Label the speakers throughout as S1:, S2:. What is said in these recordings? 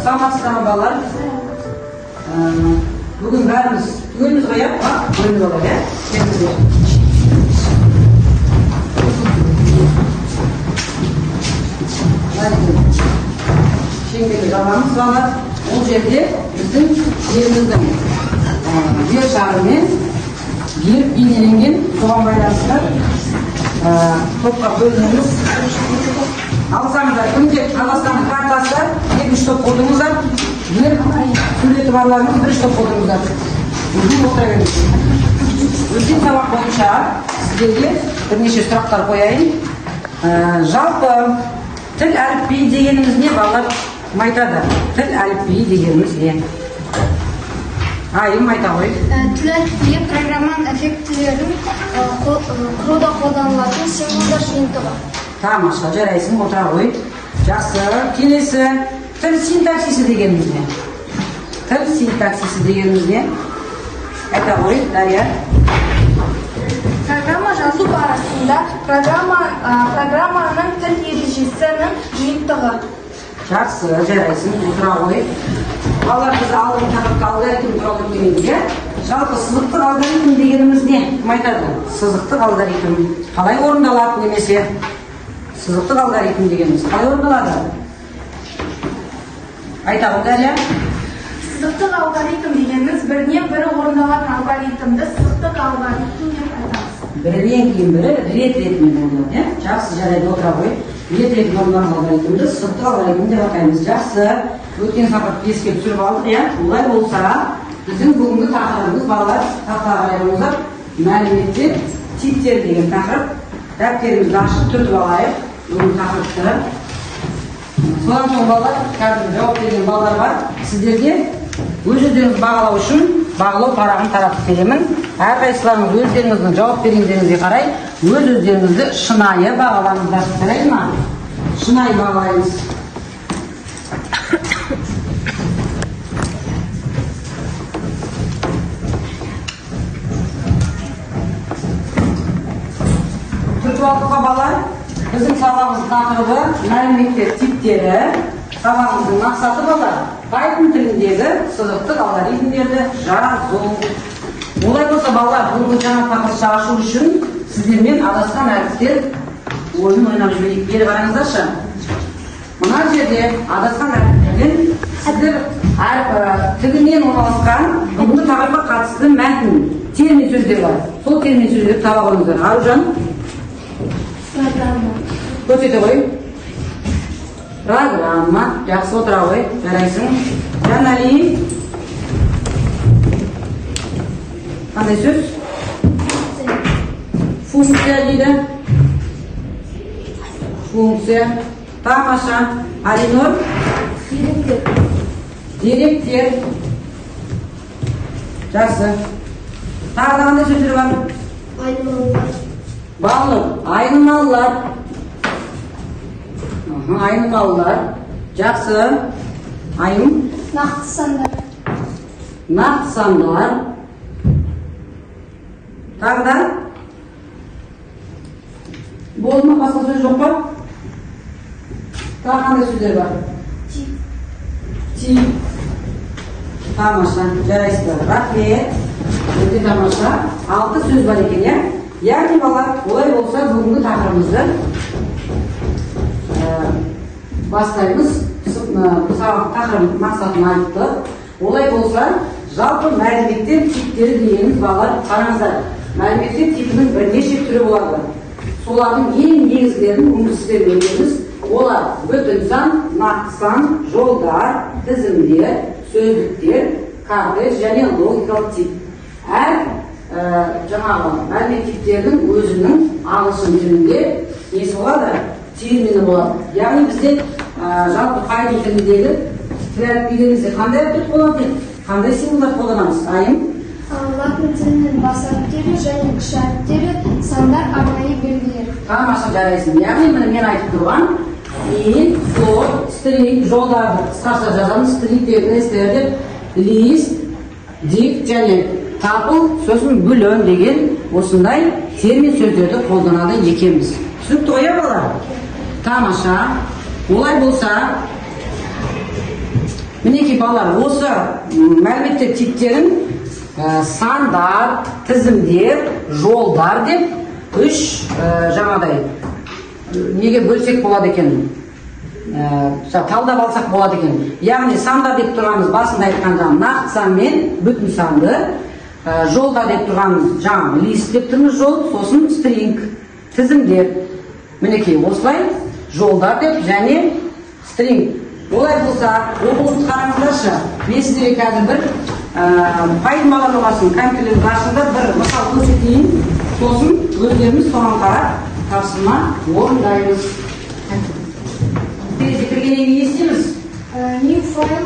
S1: Саламатсыздар ма балалар? Бүгін бәріміз түгелміз ғой, түгелміз ғой, шеңберді жабамыз бала. Ол жерде біздің жеріміздің жер шарымен беріп бейнеленген соған байланысты топқа бөлінеміз. Алсаңыздар, күнде Қазақстанның картасы 2-3 топ қойдыңыздар. Бір суреті барларыңыз 1 топ қойдыңыздар. Өзін отыра беріңіз. Өткен сабақ бойынша сіздерге бірнеше сұрақтар қояйын. Жалпы тіл әліпбиі дегеніміз не, балалар? Айтады. Тіл әліпбиі дегеніміз не? Айым айта ғой.
S2: Тіл әліпбиі программаның эффектілерін құруда қолданылатын символдар жиынтығы.
S1: Тамаша, жарайсың, отыра ғой. Жақсы. Келесі, тіл синтаксисі дегеніміз не? Тіл синтаксисі дегеніміз не? Айта ғой, Дария.
S2: Программа жазу барысында программаның тіл ережесінің жиынтығы.
S1: Жақсы, жарайсың, отыра ғой. Балалар біз алдың тақырыпты алгоритм туралы өткенде, жалпы сызықтық алгоритм дегеніміз не? Кім айтады? Сызықтық алгоритм қалай орындалады немесе? Сызықтық алгоритм дегеніміз қалай орындалады? Айта ғой, Дария.
S2: Сызықтық алгоритм дегеніміз бірінен бірі орындалатын алгоритмді сызықтық алгоритм деп айтамыз.
S1: Бірінен кейін бірі рет ретімен орындалады. Жақсы, жарайды, отыра ғой. Рет ретімен орындалған алгоритмді сызықтық алгоритм деп атаймыз. Жақсы. Өткен сабақты еске түсіріп алдық, олай болса, біздің бүгінгі тақырыбымыз балалар тақтаға қараймыздар. Мәліметтер типтер деген тақырып. Дәптерімізді ашып түртіп алайық. Бүгінгі тақырыпты. Содан соң балалар, қазір жауап берген балалар бар. Сіздерге өздеріңізді бағалау үшін бағалау парағын таратып беремін. Әрқайсыларыңыз өздеріңіздің жауап бергендеріңізге қарай өздеріңізді шынайы бағалаңыздар. Жарайды ма? Шынайы бағалаймыз. Түртуалдыққа балар, біздің сабағымыздың тақырыбы мәліметтер типтері. Сабағымыздың мақсаты балар, Python тіліндегі сызықтық алгоритмдерді жазу. Олай болса балар, бүгінгі жаңа тақырыпты ашу үшін сіздермен адасқан әріптер ойын ойнап жіберейік. Бері қараңыздаршы. Мына жерде адасқан әріптерден сіздер тігінен орналасқан бүгінгі тақырыпқа қатысты мәтін, термин сөздер бар. Сол термин сөздерді таба қойыңыздар. Аружан? Көрсете ғой. Программа. Жақсы, отыра ғой. Жарайсың. Жанали. Қандай сөз? Функция дейді. Функция. Тамаша. Алинор? Деректер. Жақсы. Тағы қандай сөздер бар?
S2: Айнымалылар.
S1: Балық, айнымалылар. Айнымалылар. Жақсы. Айым?
S2: Нақты сандар.
S1: Нақты сандар. Тағы да? Болды ма, басқа сөз жоқ па? Тағы қандай сөздер бар?
S2: Тип.
S1: Тип. Тамаша, жарайсыздар. Рахмет. Өте тамаша. 6 сөз бар екен, яғни балалар, олай болса бүгінгі тақырыбымызды бастаймыз. Тақырып мақсатын айттық. Олай болса, жалпы мәліметтер типтері дегеніміз балалар, қараңыздар. Мәліметтер типінің бірнеше түрі болады. Солардың ең негізгілерін сіздерге өтеміз. Олар бүтін сан, нақты сан, жолдар, тізімдер, сөздіктер, кортеж және логикалық тип. Әр жаңағы мәлімет типтердің өзінің ағылшын тілінде несі болады? Термині болады. Яғни бізде жалпы Python тіліндегі тіл әліпбиімізде қандай әрпет болады? Қандай символдар қолданамыз? Айым?
S2: Латын тілінің бас әріптері және кіші әріптері, сандар, арнайы белгілер.
S1: Тамаша, жарайсың. Яғни мен айтып тұрған ин, флот, стринг, жолдарды қысқаша жазамыз. Стрингтер, нестерді, лист, дик және тапыл, сосын бүлін деген осындай термин сөздерді қолданады екенбіз. Түсінікті ғой, балалар? Тамаша. Олай болса, Мінекей балалар, осы мәліметтер типтерін сандар, тізімдер, жолдар деп үш жаңадай неге бөлсек болады екен, талдап алсақ болады екен. Яғни сандар деп тұрғанымыз басында айтқан жаңа нақты сан мен бүтін санды, жолдар деп тұрғанымыз жаңа лист деп тұрмыз жол, сосын стринг, тізімдер. Мінекей осылай жолдар деп және стринг. Олай болса, оқуымызды қараңыздаршы. Мен сіздерге қазір бір Python бағдарламасын компьютерді ашыңдар, бір мысал көрсетейін. Сосын өздеріміз соған қарап тапсырма орындаймыз. Терезе кіргеннен кейін не істейміз?
S2: New file.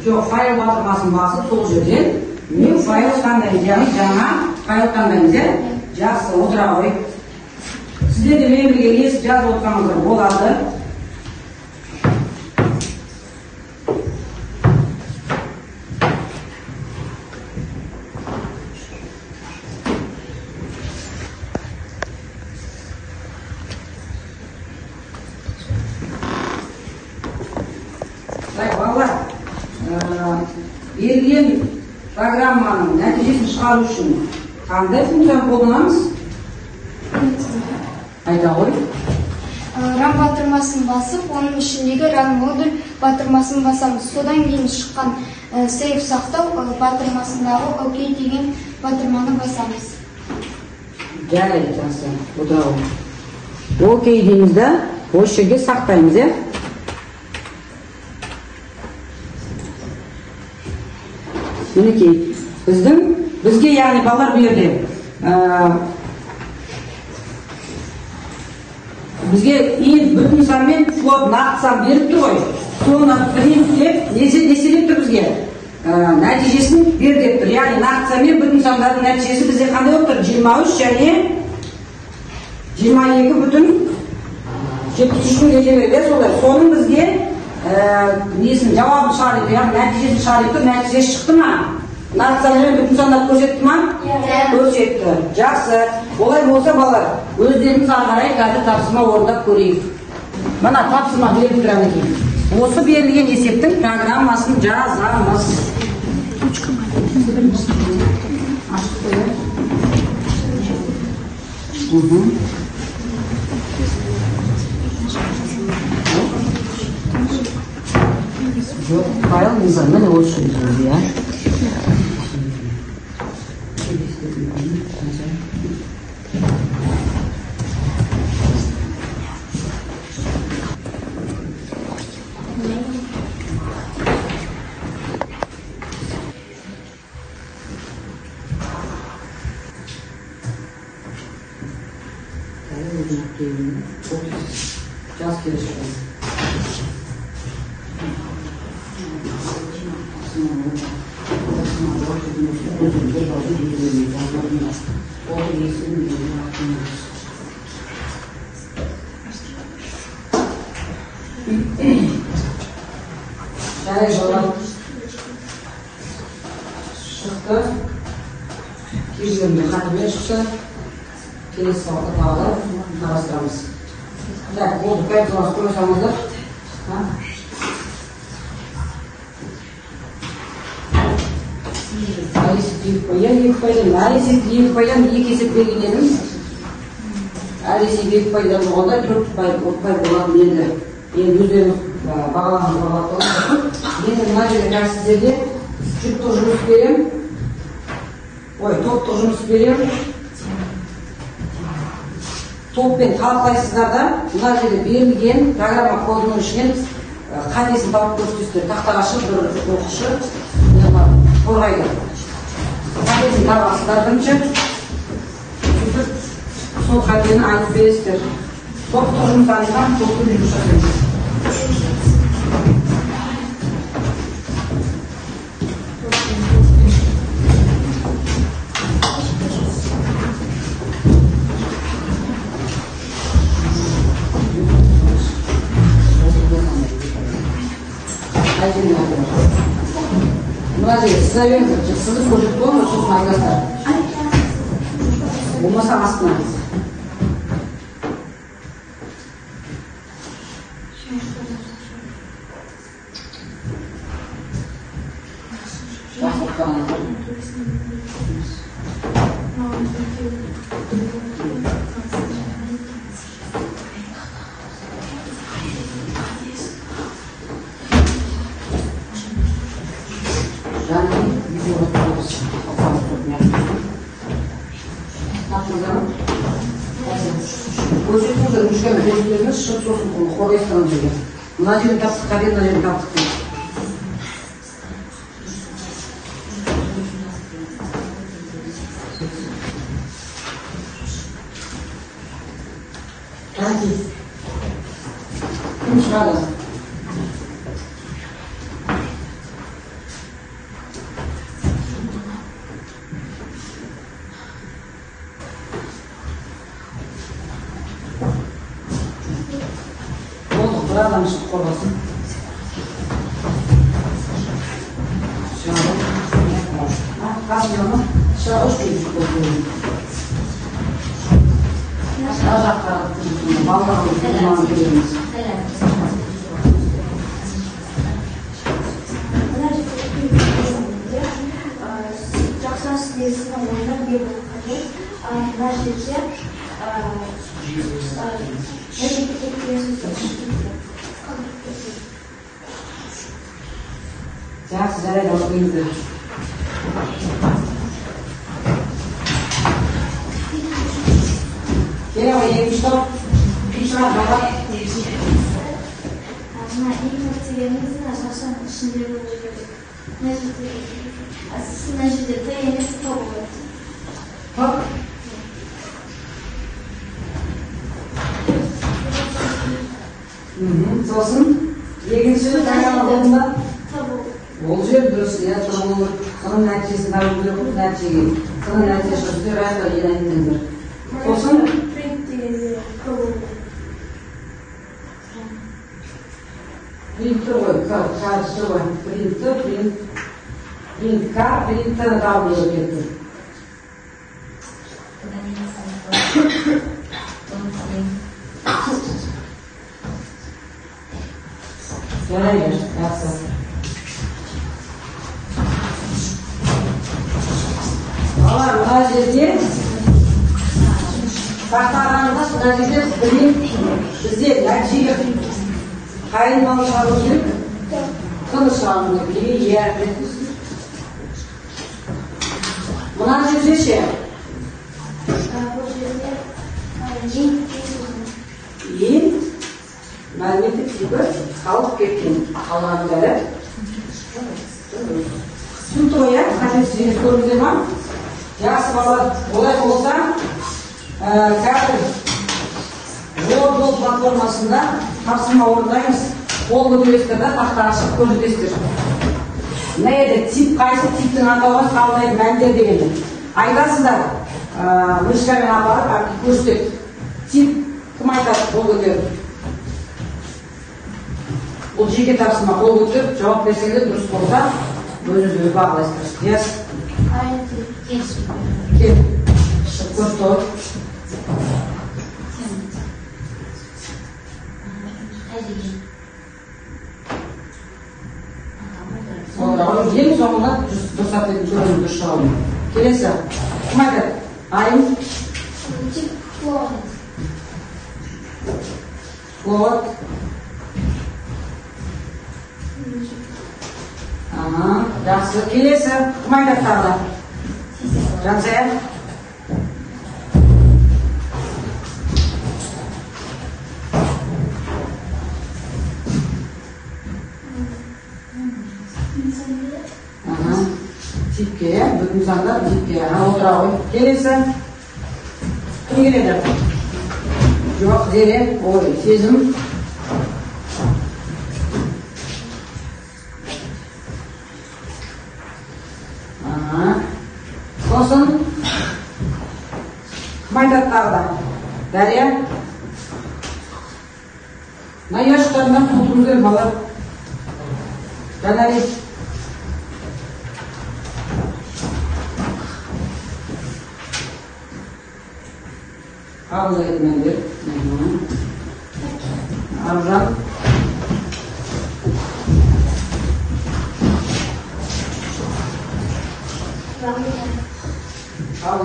S1: Жоқ, файл батырмасын басып, сол жерден new файл таңдаймыз, яғни жаңа файл таңдаймыз. Жақсы, отыра ғой. Сіздер де мен бірге естіп жазып отырсаңыздар болады. Балалар, берілген программаның нәтижесін шығару үшін қандай функцияны қолданамыз? Айта ғой.
S2: Run батырмасын басып, оның ішіндегі run модуль батырмасын басамыз. Содан кейін шыққан save сақтау батырмасындағы OK деген батырманы басамыз.
S1: Жарайды, жақсы. Отыра ғой. OK деймізді, осы жерге сақтаймыз, Мінекей, бізге яғни балалар бұл жерде бізге ең бүтін сан мен флот нақты сан беріп тұр ғой. Соны print деп неселеп тұр бізге? Нәтижесін бер деп тұр. Яғни нақты сан мен бүтін сандардың нәтижесі бізде қандай болып тұр? 23 және 22 бүтін 73-ін кете береді. Соның бізге несін жауабын шығарып, яғни нәтижесін шығарып тұр. Нәтижесі шықты ма? Нақты сан мен бүтін сандар көрсетті ма? Көрсетті. Жақсы. Олай болса балалар, өздеріңіз ары қарай қазір тапсырма орындап көрейік. Мына тапсырма беріп тұрады екен. Осы берілген есептің программасын жазамыз. Ашып қойып. Жоқ, файл не знаю, міне осы жерде, Just get it. Шықты. Кездерінде қатымен шықты. Келесі сабақта тағы қарастырамыз. Так, болды, қайт соңыз көрсеңіздер. Есептейіп қоям, екі есеп берген едім. Есеп 2 пайдан болғанда 4 пай болады енді. Енді өздеріңіз бағаланып бағалап. Енді мына жерде қазір сіздерге жүктік жұмыс берем. Топтық жұмыс берем. Топпен талқылайсыздар да, мына жерде берілген программа кодының ішінен қатесін тауып көрсетесіздер. Тақтаға шығып бір оқушы қорғайды. Қатесін табасыздар бірінші. Сол қатені айтып бересіздер. Топтық жұмыстардан топтық жұмыс жасаймыз. Мына жерге сыза сызып көрсетіп қойыңыз, сосын айтасыздар. Болмаса астына. Mına жерін таптық, қабен мына жерін таптық дейді. Қанти. Кім шығады? Bir adam çıkıp kolasın. Kaç yılını şuna hoş çocuk oluyor. Aşağı karattığı ballarını kullanı görüyoruz.
S3: Жақсы стилесінің ойынан бе болып қажет. Наш жерде
S1: Жақсы, жарайды, оқиыңыздар. Кел ама, екінші топ. Пишіға баға.
S3: Мына ең дегеніміз жақшаның ішінде болу керек. Мына жерде Т емес Т болады.
S1: Топ. Сосын, екінші жаңағы болында ол жер дұрыс, соның нәтижесін алу керек қой, нәтижеге. Соның нәтижесі үстер айға енайындыңдар. Сосын,
S3: Принт дегенде К болады.
S1: принтер ғой, қарсы ғой, принтер, принтка, принтер дау болып кетті. Жарайды, жақсы. Алар, мына жерде сақтағанымыз, мына жерде бізде нәтижеге қайын мал шығару керек, қыны шығару керек, мына жерде ше?
S3: Бұл жерде ең
S1: Ең мәліметтік типі қалып кеткен қалғаны бәрі. Түсінікті ғой, қажетсіз көріңіздер ма? Жақсы балалар, олай болса, қазір жол платформасында тапсырма орындаймыз. Қол көтересіздер да тақта ашып көрсетесіздер. Мына еді тип қайсы типтің атауға салынайды мәндер дегенді. Айтасыздар, мышкамен апарып көрсетеді. Тип кім айтады қол көтеріп? Бұл жеке тапсырма, қол көтеріп жауап берсеңдер дұрыс болса, өзіңізге бағалайсыздар. Yes. Кел. Көрсет. Ең соңында дұрсатып көріңіз дұрыс шығады. Келесі. Кім айтады? Айым. Флот. Жақсы. Келесі. Кім айтады тағы да? Жансая. Типке, бүтін сандар типке. Отыра ғой. Келесі. Кім келеді? Жоқ, зере. Ой, сезім. Сосын. Кім айтады тағы да? Дария. Мына яшықтарынан құлтыңыздар, балар. Жанарис. Қабыл етмендер. Аржан.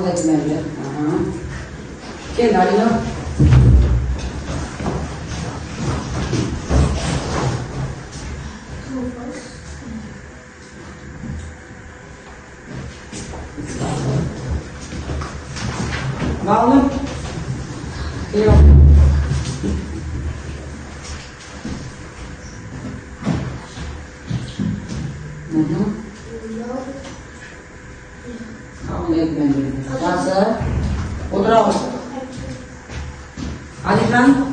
S1: Al ekmeği. Gel Alina. Bağlı. Yok. Al ekmeği. Nasıl? Oturalım. Alikan.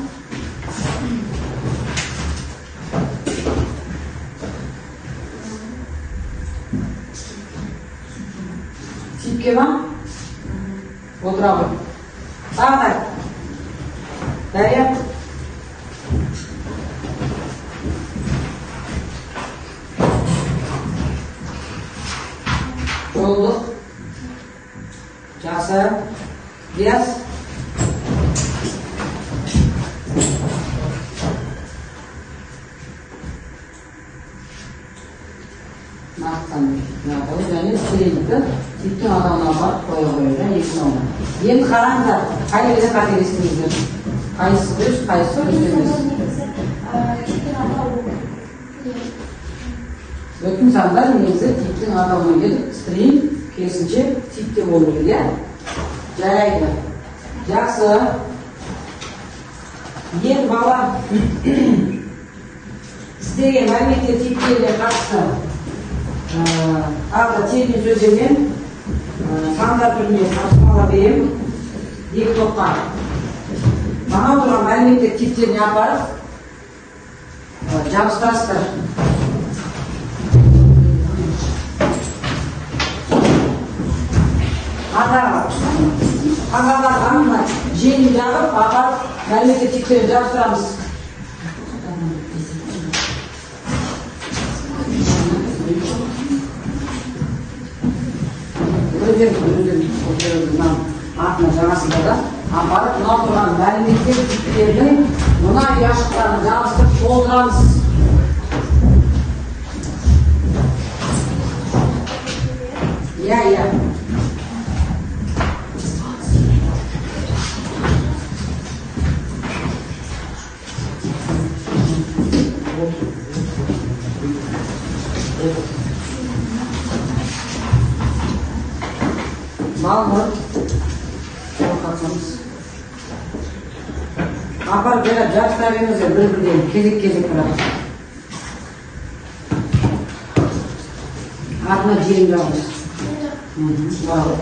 S1: Tipke var. Oturalım. Sağ Derya. Oldu. Jasa. Bias. Yani sürekli bütün adamlar var, koya yesin ona. Yeni karanlıkta, hayır bize kategorisinizdir. Kayısı düz, kayısı düz. Bütün sanlar neyse tiptin adamına gelip stream kesince tipte oluyor ya. Jaraydı. Jaksı. Yer bala istegen мәліметтер tiplerine қатысты алда тегін сөздермен сандар түрінде тапсырмалар беремін екі топқа. Маған тұрған мәліметтер типтеріне апарып жабыстырасыздар. Ағаларға жеңін жағып, апарып мәліметтер типтеріне жабыстырамыз. Өздеріңіздің артына жаңасында да апарып мынау тұрған мәліметтер типтерінің мына ұяшықтарын жабыстырып толтырамыз. Иә. Balmur. Korkatmamız. Apar böyle carslarımızı birbirine kezek bırakır. Ardına cirim yapmış. Wow.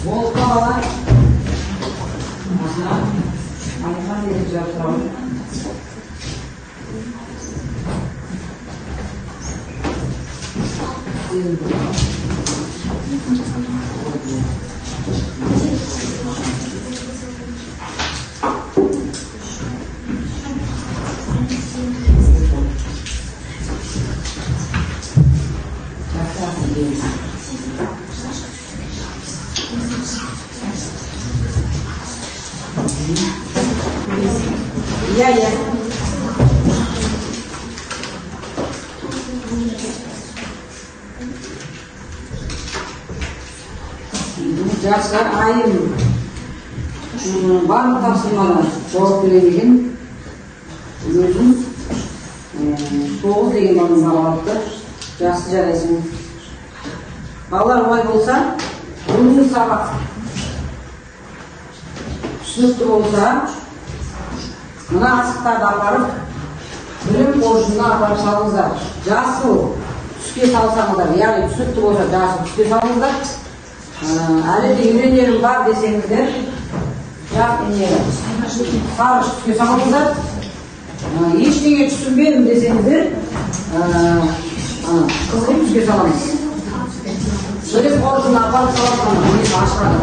S1: Volkalar. Alifan diyeceğim tamam. Ya. Jakslar ayın var mı tavsiyelere cevap verebilin. Özüm soğuk degen onun bağlıdır. Jaksı jarayсын. Балалар олай болса, 10 сабақ түсінікті болса, мына асықтарды апарып, білім қоржынына апарып салыңыздар. Жасыл түске салсаңыздар, яғни түсінікті болса жақсы түске салыңыздар. Әлі де үйренерім бар десеңіздер, сарғыш түске салыңыздар. Ештеңе түсінбедім десеңіздер, қызғылт түске саламыз. Бөлек қоржын апарып саласам, несі ашқаны.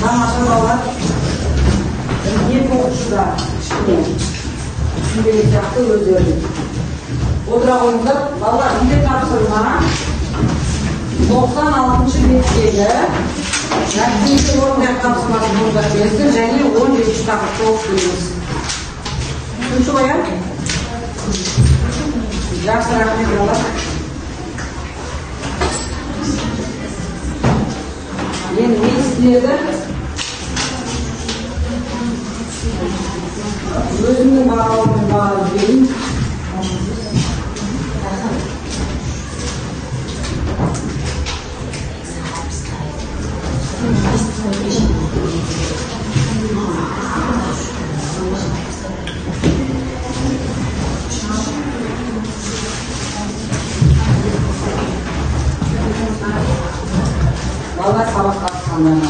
S1: Тамаша балалар, екі оқушыда түсінбеген сияқты өздерін. Отыра қойыңыздар, балалар үйде тапсырма 96-шы беттегі нәтижесі орындай тапсырмасы болуға келсін және 17-ші тақырыпты оқып беріңіз. Үшінші қоя? Жақсы, рахмет балалар. Енді не істеледі? Өзімнің бағалымын бағалып берейін. Балалар сабаққа қатысқандарына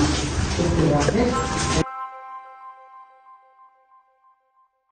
S1: көп рахмет.